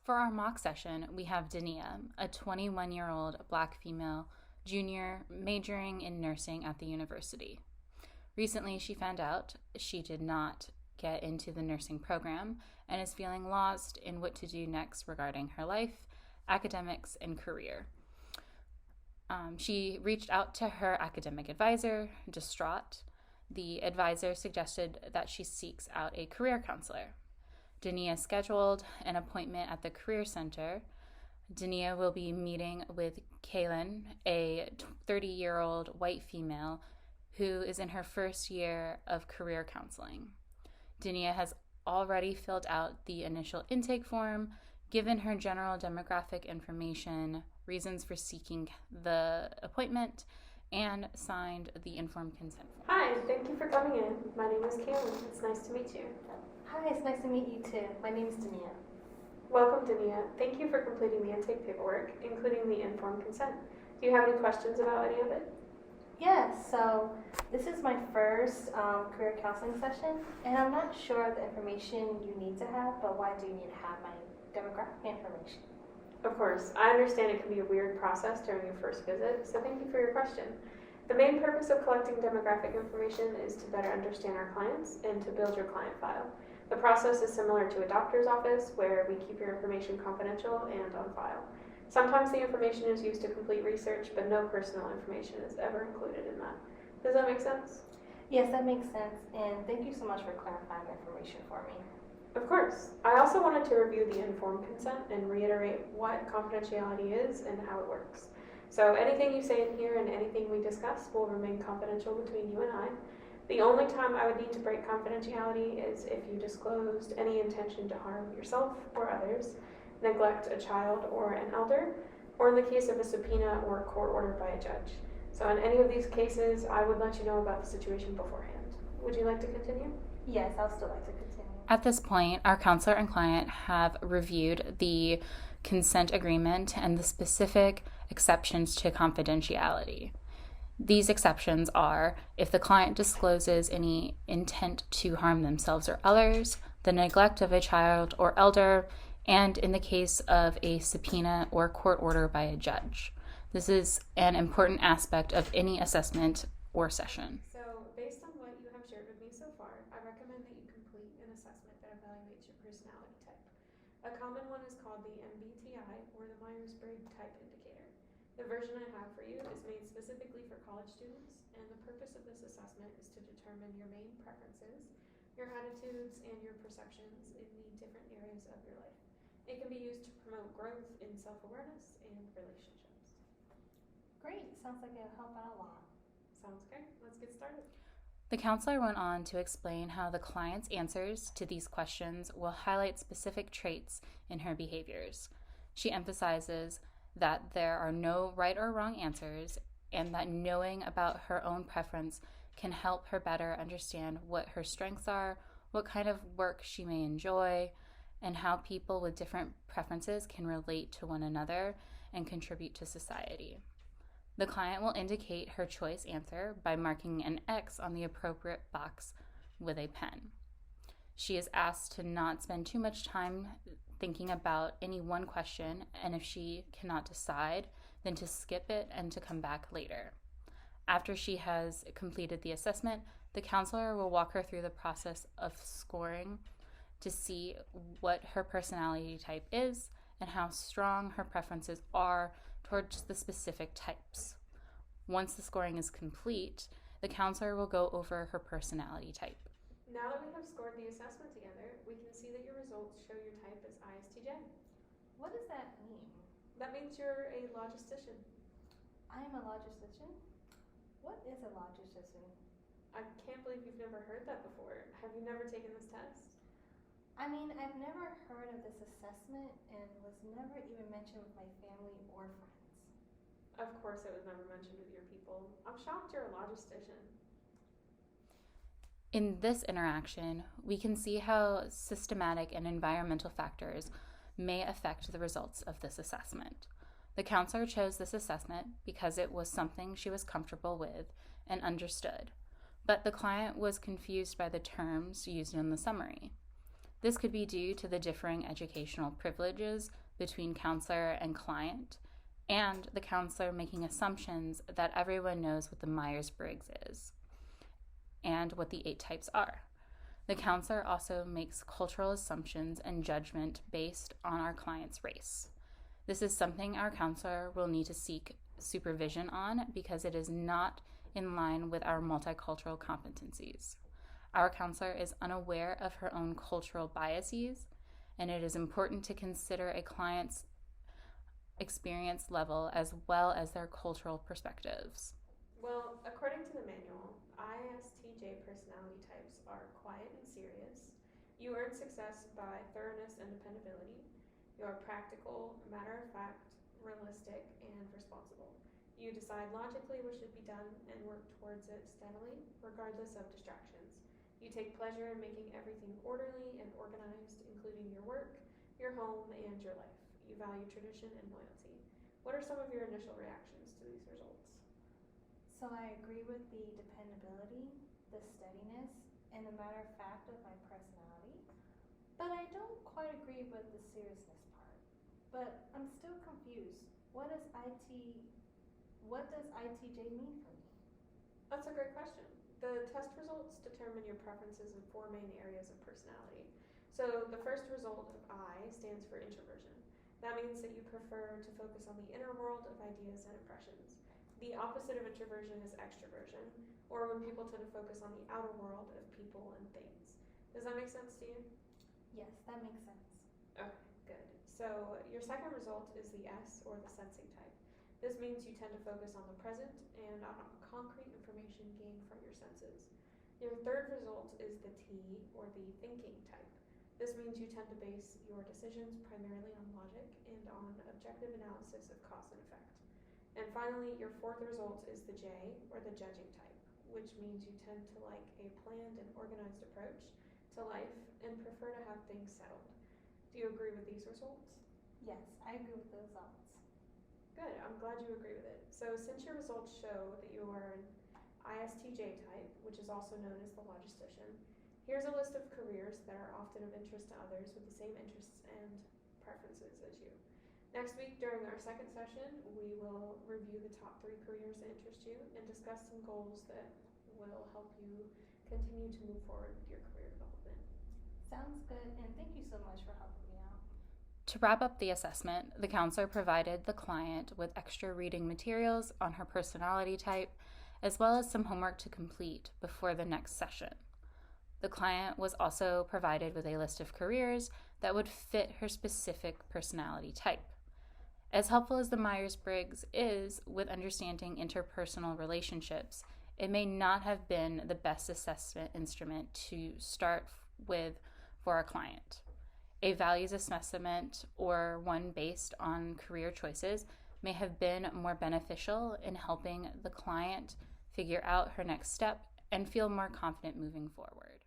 For our mock session, we have Dania, a 21-year-old Black female junior majoring in nursing at the university. Recently, she found out she did not get into the nursing program and is feeling lost in what to do next regarding her life, academics, and career. She reached out to her academic advisor, distraught. The advisor suggested that she seeks out a career counselor. Dania scheduled an appointment at the Career Center. Dania will be meeting with Kaylin, a 30-year-old white female who is in her first year of career counseling. Dania has already filled out the initial intake form, given her general demographic information, reasons for seeking the appointment, and signed the informed consent form. Hi, thank you for coming in. My name is Kaylin. It's nice to meet you. Hi, it's nice to meet you too. My name is Dania. Welcome, Dania. Thank you for completing the intake paperwork, including the informed consent. Do you have any questions about any of it? Yes, so this is my first career counseling session, and I'm not sure of the information you need to have, but why do you need to have my demographic information? Of course, I understand it can be a weird process during your first visit, so thank you for your question. The main purpose of collecting demographic information is to better understand our clients and to build your client file. The process is similar to a doctor's office, where we keep your information confidential and on file. Sometimes the information is used to complete research, but no personal information is ever included in that. Does that make sense? Yes, that makes sense, and thank you so much for clarifying the information for me. Of course. I also wanted to review the informed consent and reiterate what confidentiality is and how it works. So anything you say in here and anything we discuss will remain confidential between you and I. The only time I would need to break confidentiality is if you disclosed any intention to harm yourself or others, neglect a child or an elder, or in the case of a subpoena or a court order by a judge. So in any of these cases, I would let you know about the situation beforehand. Would you like to continue? Yes, I'll still like to continue. At this point, our counselor and client have reviewed the consent agreement and the specific exceptions to confidentiality. These exceptions are if the client discloses any intent to harm themselves or others, the neglect of a child or elder, and in the case of a subpoena or court order by a judge. This is an important aspect of any assessment or session. So based on what you have shared with me so far, I recommend that you complete an assessment that evaluates your personality type. A common one is called the MBTI, or the Myers-Briggs Type Indicator. The version I have for you is made specifically for college students, and the purpose of this assessment is to determine your main preferences, your attitudes, and your perceptions in the different areas of your life. It can be used to promote growth in self-awareness and relationships. Great, sounds like it'll help out a lot. Sounds good. Let's get started. The counselor went on to explain how the client's answers to these questions will highlight specific traits in her behaviors. She emphasizes that there are no right or wrong answers, and that knowing about her own preference can help her better understand what her strengths are, what kind of work she may enjoy, and how people with different preferences can relate to one another and contribute to society. The client will indicate her choice answer by marking an X on the appropriate box with a pen. She is asked to not spend too much time thinking about any one question, and if she cannot decide, then to skip it and to come back later. After she has completed the assessment, the counselor will walk her through the process of scoring to see what her personality type is and how strong her preferences are towards the specific types. Once the scoring is complete, the counselor will go over her personality type. Now that we have scored the assessment together, we can see that your results show your type as ISTJ. What does that mean? That means you're a logistician. I am a logistician? What is a logistician? I can't believe you've never heard that before. Have you never taken this test? I mean, I've never heard of this assessment and was never even mentioned with my family or friends. Of course it was never mentioned with your people. I'm shocked you're a logistician. In this interaction, we can see how systematic and environmental factors may affect the results of this assessment. The counselor chose this assessment because it was something she was comfortable with and understood, but the client was confused by the terms used in the summary. This could be due to the differing educational privileges between counselor and client, and the counselor making assumptions that everyone knows what the Myers-Briggs is and what the 8 types are. The counselor also makes cultural assumptions and judgment based on our client's race. This is something our counselor will need to seek supervision on because it is not in line with our multicultural competencies. Our counselor is unaware of her own cultural biases, and it is important to consider a client's experience level as well as their cultural perspectives. Well, according to the manual, ISTJ personality types are quiet and serious. You earn success by thoroughness and dependability. You are practical, matter-of-fact, realistic, and responsible. You decide logically what should be done and work towards it steadily, regardless of distractions. You take pleasure in making everything orderly and organized, including your work, your home, and your life. You value tradition and loyalty. What are some of your initial reactions to these results? So I agree with the dependability, the steadiness, and the matter of fact of my personality, but I don't quite agree with the seriousness part. But I'm still confused. What does ITJ mean for me? That's a great question. The test results determine your preferences in 4 main areas of personality. So the first result of I stands for introversion. That means that you prefer to focus on the inner world of ideas and impressions. The opposite of introversion is extroversion, or when people tend to focus on the outer world of people and things. Does that make sense to you? Yes, that makes sense. Okay, good. So your second result is the S, or the sensing type. This means you tend to focus on the present and on concrete information gained from your senses. Your third result is the T, or the thinking type. This means you tend to base your decisions primarily on logic and on objective analysis of cause and effect. And finally, your fourth result is the J, or the judging type, which means you tend to like a planned and organized approach to life and prefer to have things settled. Do you agree with these results? Yes, I agree with the results. Good, I'm glad you agree with it. So since your results show that you are an ISTJ type, which is also known as the logistician, here's a list of careers that are often of interest to others with the same interests and preferences as you. Next week, during our second session, we will review the top 3 careers that interest you and discuss some goals that will help you continue to move forward with your career development. Sounds good, and thank you so much for helping me out. To wrap up the assessment, the counselor provided the client with extra reading materials on her personality type, as well as some homework to complete before the next session. The client was also provided with a list of careers that would fit her specific personality type. As helpful as the Myers-Briggs is with understanding interpersonal relationships, it may not have been the best assessment instrument to start with for a client. A values assessment, or one based on career choices, may have been more beneficial in helping the client figure out her next step and feel more confident moving forward.